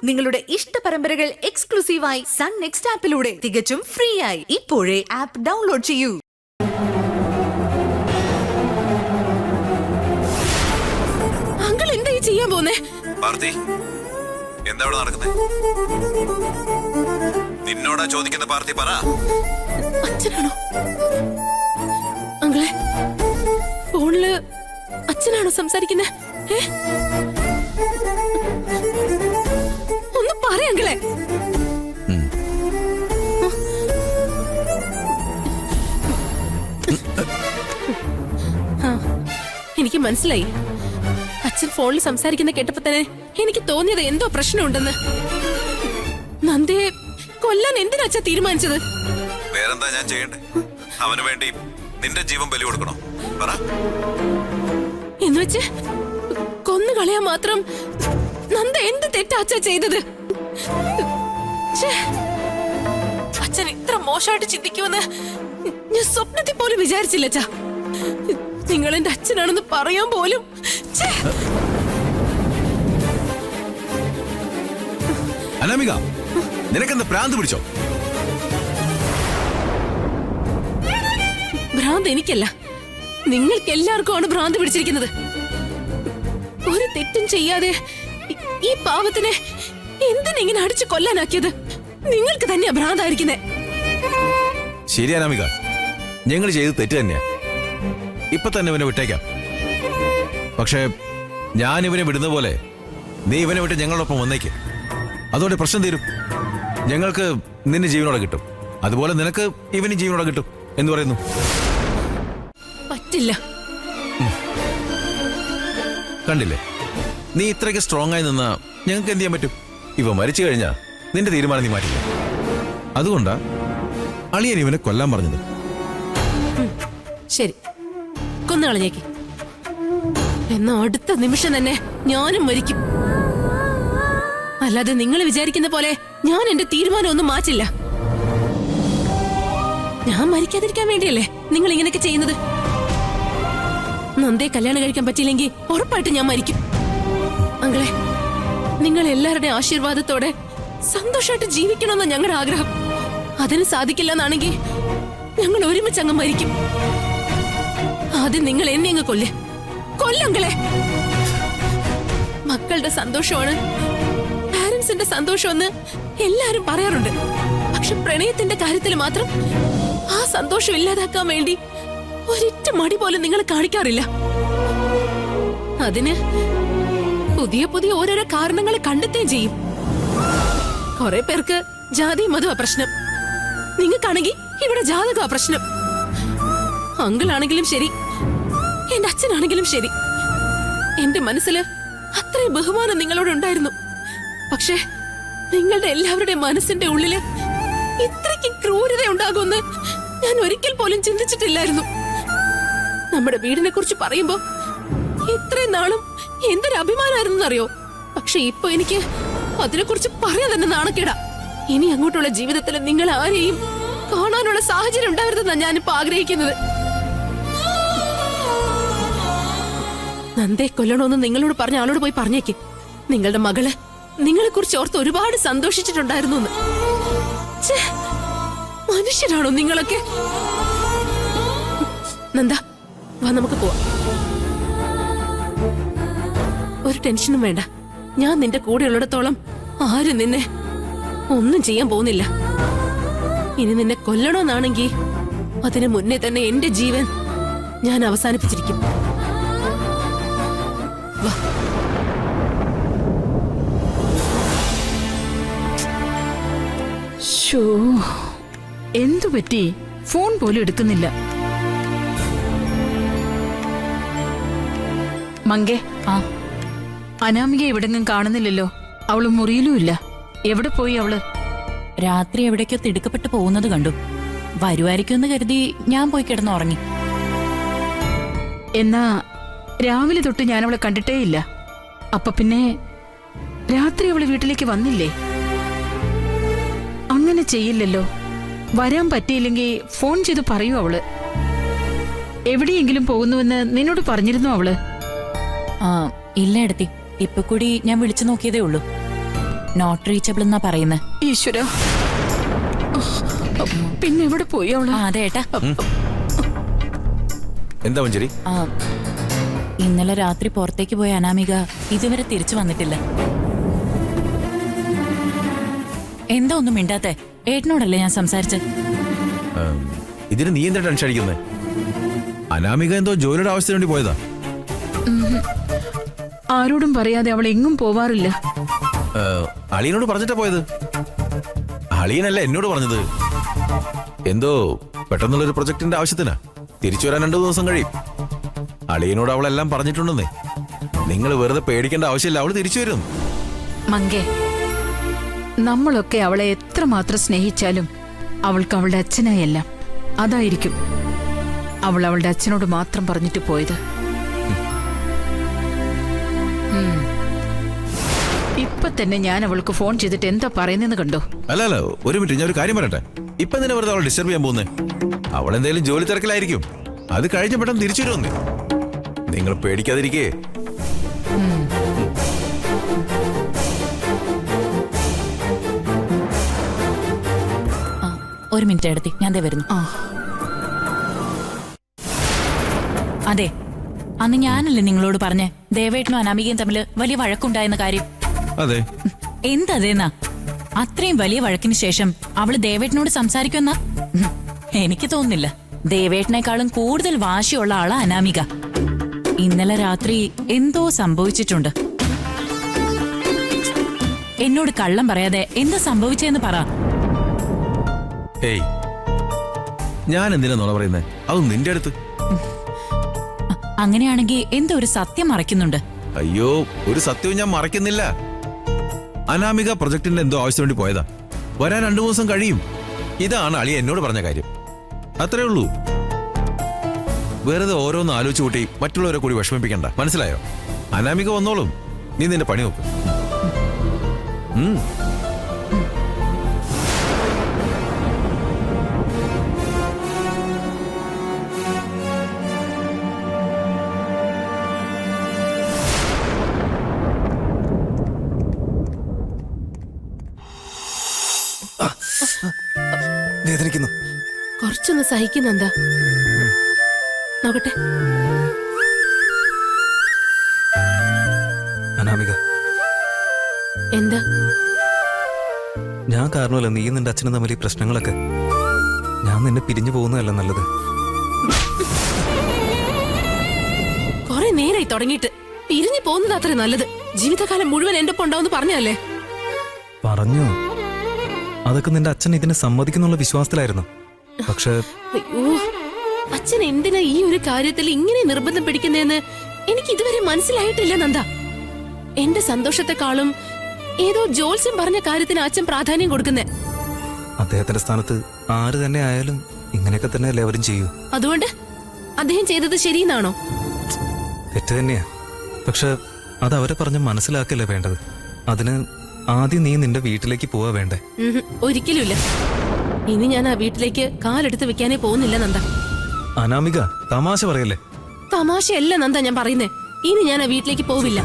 നിങ്ങളുടെ ഇഷ്ട പരമ്പരകൾ എക്സ്ക്ലൂസീവായി സൺ നെക്സ്റ്റ് ആപ്പിലൂടെ തികച്ചും ഫ്രീ ആയി ഇപ്പോഴേ ആപ്പ് ഡൗൺലോഡ് ചെയ്യൂ. അങ്കിൾ എന്തായി ചെയ്യാൻ പോന്നേ? പാർത്തി, എന്താ ഇവിടെ നടക്കുന്നത്? നിന്നോടാ ചോദിക്കുന്ന പാർത്തി, പറ. അച്ഛനാണോ? അങ്കിളെ, ഫോണില് അച്ഛനാണോ സംസാരിക്കുന്നത്? ഒന്ന് പറയങ്കിളെ. എനിക്ക് മനസ്സിലായി. അച്ഛൻ ഫോണിൽ സംസാരിക്കുന്ന കേട്ടപ്പോ തന്നെ എനിക്ക് തോന്നിയത് എന്തോ പ്രശ്നമുണ്ടെന്ന്. നന്ദയെ കൊല്ലാൻ എന്തിനാ അച്ഛൻ തീരുമാനിച്ചത്? വേറെന്താ ഞാൻ ചെയ്യണ്ടേ? അവന് വേണ്ടി നിന്റെ ജീവൻ ബലി കൊടുക്കണോ? പറ. എന്നുവെച്ച് കൊന്നു കളയാൻ മാത്രം നന്ദ എന്ത് തെറ്റാ അച്ഛൻ ചെയ്തത്? അച്ഛൻ ഇത്ര മോശമായിട്ട് ചിന്തിക്കുമെന്ന് ഞാൻ സ്വപ്നത്തിൽ പോലും വിചാരിച്ചില്ല. അച്ഛാ, നിങ്ങൾ എന്റെ അച്ഛനാണെന്ന് പറയാൻ പോലും. അനാമിക, നിനക്കെന്താ ഭ്രാന്ത് പിടിച്ചോ? ഭ്രാന്ത് എനിക്കല്ല, നിങ്ങൾക്ക് എല്ലാവർക്കും ആണ് ഭ്രാന്ത് പിടിച്ചിരിക്കുന്നത്. ഒരു തെറ്റും ചെയ്യാതെ ഈ പാവത്തിനെ എന്തിനെങ്ങനെ അടിച്ചു കൊല്ലാനാക്കിയത് നിങ്ങൾക്ക് തന്നെയാ ഭ്രാന്തായിരിക്കുന്നേ. ശരി അനാമിക, ഞങ്ങൾ ചെയ്ത് തെറ്റ് തന്നെയാ. ഇപ്പൊ തന്നെ ഇവനെ വിട്ടേക്കാം. പക്ഷേ ഞാൻ ഇവനെ വിടുന്ന പോലെ നീ ഇവനെ വിട്ട് ഞങ്ങളോടൊപ്പം വന്നേക്ക്. അതോടെ പ്രശ്നം തീരും. ഞങ്ങൾക്ക് നിന്നെ ജീവനോടെ കിട്ടും, അതുപോലെ നിനക്ക് ഇവന് ജീവനോടെ കിട്ടും എന്ന് പറയുന്നു. പറ്റില്ല. കണ്ടില്ലേ, നീ ഇത്രയ്ക്ക് സ്ട്രോങ് ആയി നിന്നാ ഞങ്ങൾക്ക് എന്ത് ചെയ്യാൻ പറ്റും? ഇവ മരിച്ചു കഴിഞ്ഞാ നിന്റെ തീരുമാനം നീ മാറ്റില്ല. അതുകൊണ്ടാ അളിയൻ ഇവനെ കൊല്ലാൻ പറഞ്ഞത്. ശരി, കൊന്നുകളഞ്ഞേക്ക്. എന്നാ അടുത്ത നിമിഷം തന്നെ ഞാനും മരിക്കും. അല്ലാതെ നിങ്ങൾ വിചാരിക്കുന്ന പോലെ ഞാൻ എന്റെ തീരുമാനം ഒന്നും മാറ്റില്ല. ഞാൻ മരിക്കാതിരിക്കാൻ വേണ്ടിയല്ലേ നിങ്ങൾ ഇങ്ങനെയൊക്കെ ചെയ്യുന്നത്? നന്ദയെ കല്യാണം കഴിക്കാൻ പറ്റിയില്ലെങ്കിൽ ഉറപ്പായിട്ട് ഞാൻ മരിക്കും. അങ്കിളെ, നിങ്ങൾ എല്ലാവരുടെയും ആശീർവാദത്തോടെ സന്തോഷമായിട്ട് ജീവിക്കണമെന്ന ഞങ്ങളുടെ ആഗ്രഹം. അതിന് സാധിക്കില്ല എന്നാണെങ്കിൽ ഞങ്ങൾ ഒരുമിച്ച് അങ്ങ് മരിക്കും. ആദ്യം നിങ്ങൾ എന്നെ അങ്ങ് കൊല്ലങ്ങളെ. മക്കളുടെ സന്തോഷമാണ് പാരന്റ്സിന്റെ സന്തോഷമെന്ന് എല്ലാരും പറയാറുണ്ട്. പക്ഷെ പ്രണയത്തിന്റെ കാര്യത്തിൽ മാത്രം ആ സന്തോഷം ഇല്ലാതാക്കാൻ വേണ്ടി ഒരിറ്റ മടി പോലും നിങ്ങൾ കാണിക്കാറില്ല. അതിന് പുതിയ പുതിയ ഓരോരോ കാരണങ്ങൾ കണ്ടെത്തുകയും ചെയ്യും. കുറെ പേർക്ക് ജാതി മതമാ പ്രശ്നം, നിങ്ങൾക്കാണെങ്കിൽ ഇവിടെ ജാതകമാ പ്രശ്നം. അങ്കിളാണെങ്കിലും ശരി, എന്റെ അച്ഛനാണെങ്കിലും ശരി, എന്റെ മനസ്സില് അത്രയും ബഹുമാനം നിങ്ങളോടുണ്ടായിരുന്നു. പക്ഷെ നിങ്ങളുടെ എല്ലാവരുടെയും മനസ്സിന്റെ ഉള്ളില് ഇത്രയ്ക്ക് ക്രൂരത ഉണ്ടാകുമെന്ന് ഞാൻ ഒരിക്കൽ പോലും ചിന്തിച്ചിട്ടില്ലായിരുന്നു. നമ്മുടെ വീടിനെ കുറിച്ച് പറയുമ്പോ ഇത്രയും നാളും എന്തൊരു അഭിമാനമായിരുന്നു അറിയോ? പക്ഷെ ഇപ്പൊ എനിക്ക് അതിനെക്കുറിച്ച് പറയാൻ തന്നെ നാണക്കേടാ. ഇനി അങ്ങോട്ടുള്ള ജീവിതത്തിൽ നിങ്ങൾ ആരെയും കാണാനുള്ള സാഹചര്യം ഉണ്ടാവരുതെന്നാണ് ഞാനിപ്പോ ആഗ്രഹിക്കുന്നത്. നന്ദയെ കൊല്ലണമെന്ന് നിങ്ങളോട് പറഞ്ഞ ആളോട് പോയി പറഞ്ഞേക്ക്. നിങ്ങളുടെ മകള് നിങ്ങളെ കുറിച്ച് ഓർത്ത് ഒരുപാട് സന്തോഷിച്ചിട്ടുണ്ടായിരുന്നു. മനുഷ്യരാണോ നിങ്ങളൊക്കെ? നന്ദ, വാ, നമുക്ക് പോവാം. ഒരു ടെൻഷനും വേണ്ട. ഞാൻ നിന്റെ കൂടെ ഉള്ളിടത്തോളം ആരും നിന്നെ ഒന്നും ചെയ്യാൻ പോകുന്നില്ല. ഇനി നിന്നെ കൊല്ലണമെന്നാണെങ്കിൽ അതിനു മുന്നേ തന്നെ എന്റെ ജീവൻ ഞാൻ അവസാനിപ്പിച്ചിരിക്കും. വാ. എന്തു പറ്റി? ഫോൺ പോലും എടുക്കുന്നില്ല. മങ്കേ, അനാമിക എവിടെങ്ങും കാണുന്നില്ലല്ലോ. അവള് മുറിയിലുമില്ല. എവിടെ പോയി അവള്? രാത്രി എവിടേക്കോ തിടുക്കപ്പെട്ട് പോകുന്നത് കണ്ടു. വരുമായിരിക്കുമെന്ന് കരുതി ഞാൻ പോയി കിടന്നുറങ്ങി. എന്നാ രാവിലെ തൊട്ട് ഞാൻ അവളെ കണ്ടിട്ടേയില്ല. അപ്പൊ പിന്നെ രാത്രി അവള് വീട്ടിലേക്ക് വന്നില്ലേ? അങ്ങനെ ചെയ്യില്ലല്ലോ. വരാൻ പറ്റിയില്ലെങ്കിൽ ഫോൺ ചെയ്ത് പറയൂ അവള്. എവിടെയെങ്കിലും പോകുന്നുവെന്ന് നിന്നോട് പറഞ്ഞിരുന്നു അവള്? ഇല്ല എടുത്തി, ഇപ്പൊ കൂടി ഞാൻ വിളിച്ചു നോക്കിയതേ ഉള്ളൂ. നോട്ട് റീച്ചബിൾ എന്നാ പറയുന്നത്. ഈശ്വര, പിന്നെ എവിടെ പോയി അവള്? ആ അതെ ഏട്ടാ. എന്താ മഞ്ചരി? ആ, ഇന്നലെ രാത്രി പുറത്തേക്ക് പോയ അനാമിക ഇതുവരെ തിരിച്ചു വന്നിട്ടില്ല. എന്താ ഒന്നും മിണ്ടാത്തെ? ഏട്ടനോടല്ലേ ഞാൻ സംസാരിച്ചത്. ഇതിന് നീ എന്താ ടെൻഷൻ അടിക്കുന്നത്? അനാമിക എന്തോ ജോലിയുടെ ആവശ്യത്തിന് വേണ്ടി പോയതാ. ആരോടും പറയാതെ അവൾ എങ്ങും പോവാറില്ല. അളിയനോട് പറഞ്ഞിട്ടാ പോയത്. അളിയനല്ല എന്നോട് പറഞ്ഞത്. എന്തോ പെട്ടെന്നുള്ളൊരു പ്രൊജക്ടിന്റെ ആവശ്യത്തിനാ. തിരിച്ചു വരാൻ 2 ദിവസം കഴിയും. അളിയനോട് അവളെല്ലാം പറഞ്ഞിട്ടുണ്ടെന്നേ. നിങ്ങൾ വെറുതെ പേടിക്കേണ്ട ആവശ്യമില്ല, അവള് തിരിച്ചു വരും. മങ്കെ, നമ്മളൊക്കെ അവളെ എത്രമാത്രം സ്നേഹിച്ചാലും അവൾക്ക് അവളുടെ അച്ഛനായല്ല. അതായിരിക്കും അവൾ അവളുടെ അച്ഛനോട് മാത്രം പറഞ്ഞിട്ട് പോയത്. ഇപ്പൊ തന്നെ ഞാൻ അവൾക്ക് ഫോൺ ചെയ്തിട്ട് എന്താ പറയുന്നതെന്ന് കണ്ടോ? അല്ല ഒരു മിനിറ്റ്, ഞാൻ ഒരു കാര്യം പറയട്ടെ. ഇപ്പൊ നിന്നെ വെറുതെ അവൾ ഡിസ്റ്റർബ് ചെയ്യാൻ പോകുന്നേ. അവൾ എന്തായാലും ജോലി തിരക്കിലായിരിക്കും. അത് കഴിഞ്ഞ പെട്ടെന്ന് തിരിച്ചു വരുമെന്നേ. നിങ്ങൾ പേടിക്കാതിരിക്കേ. ആ, ഒരു മിനിറ്റ് എടുത്തി, ഞാൻ ദേ വരുന്നു. അതെ, അന്ന് ഞാനല്ലേ നിങ്ങളോട് പറഞ്ഞേ ദേവേട്ടനും അനാമികയും തമ്മിൽ വലിയ വഴക്കുണ്ടായെന്ന കാര്യം. അതെ. എന്തതേന്നാ? അത്രയും വലിയ വഴക്കിന് ശേഷം അവള് ദേവേട്ടനോട് സംസാരിക്കുമെന്നാ? എനിക്ക് തോന്നുന്നില്ല. ദേവേട്ടനേക്കാളും കൂടുതൽ വാശിയുള്ള ആളാ അനാമിക. ഇന്നലെ രാത്രി എന്തോ സംഭവിച്ചിട്ടുണ്ട്. എന്നോട് കള്ളം പറയാതെ എന്താ സംഭവിച്ചെന്ന് പറ. ഏയ്, ഞാൻ എന്തിനാ നുണ പറയുന്നേ? അത് നിന്റെ അടുത്ത്. അങ്ങനെയാണെങ്കിൽ എന്തോ ഒരു സത്യം മറയ്ക്കുന്നുണ്ട്. അയ്യോ, ഒരു സത്യവും ഞാൻ മറയ്ക്കുന്നില്ല. അനാമിക പ്രൊജക്ടിന്റെ എന്തോ ആവശ്യം വേണ്ടി പോയതാ. വരാൻ 2 ദിവസം കഴിയും. ഇതാണ് അളി എന്നോട് പറഞ്ഞ കാര്യം. അത്രേ ഉള്ളൂ. വെറുതെ ഓരോന്ന് ആലോചിച്ച് കൂട്ടി മറ്റുള്ളവരെ കൂടി വിഷമിപ്പിക്കണ്ട, മനസ്സിലായോ? അനാമിക വന്നോളും. നീ നിന്റെ പണി നോക്ക്. വേദനിക്കുന്നു. കുറച്ചൊന്ന് സഹിക്കുന്നെന്താ നോക്കട്ടെ. അനാമിക, എന്താ? ഞാൻ കാരണമല്ല നീ നിന്റെ അച്ഛനും തമ്മിൽ ഈ പ്രശ്നങ്ങളൊക്കെ. ഞാൻ നിന്നെ പിരിഞ്ഞു പോകുന്നതല്ല നല്ലത്. കൊറേ നേരായി തുടങ്ങിയിട്ട്. പിരിഞ്ഞു പോകുന്നത് അത്ര നല്ലത്. ജീവിതകാലം മുഴുവൻ എന്റെ ഒപ്പം ഉണ്ടാവുമെന്ന് പറഞ്ഞല്ലേ? പറഞ്ഞു. അതൊക്കെ നിന്റെ അച്ഛൻ ഇതിനെ സമ്മതിക്കുന്നുള്ള വിശ്വാസത്തിലായിരുന്നു. പക്ഷെ അയ്യോ, അച്ഛൻ എന്തിനാ ഈ ഒരു കാര്യത്തിൽ ഇങ്ങനെ നിർബന്ധം പിടിക്കുന്നതെന്ന് എനിക്ക് ഇതുവരെ മനസ്സിലായിട്ടില്ല നന്ദ. എന്റെ സന്തോഷത്തെക്കാളും ഏതോ ജോത്സ്യം പറഞ്ഞ കാര്യത്തിന് അച്ഛൻ പ്രാധാന്യം കൊടുക്കുന്നേ. അദ്ദേഹത്തിന്റെ സ്ഥാനത്ത് ആര് തന്നെ ആയാലും ഇങ്ങനെയൊക്കെ തന്നെ എല്ലാവരും ചെയ്യൂ. അതുകൊണ്ട് അദ്ദേഹം ചെയ്തത് ശരിയെന്നാണോ? തെറ്റ് തന്നെയാ. പക്ഷെ അത് അവരെ പറഞ്ഞ് മനസ്സിലാക്കല്ലേ വേണ്ടത്. അതിന് ആദ്യം നീ നിന്റെ വീട്ടിലേക്ക് പോവാ വേണ്ടേ? ഒരിക്കലുമില്ല. ഇനി ഞാൻ ആ വീട്ടിലേക്ക് കാലെടുത്ത് വെക്കാനേ പോകുന്നില്ല നന്ദ. അനാമിക, തമാശ പറയല്ലേ? തമാശയല്ല നന്ദ ഞാൻ പറയുന്നേ. ഇനി ഞാൻ ആ വീട്ടിലേക്ക് പോവില്ല.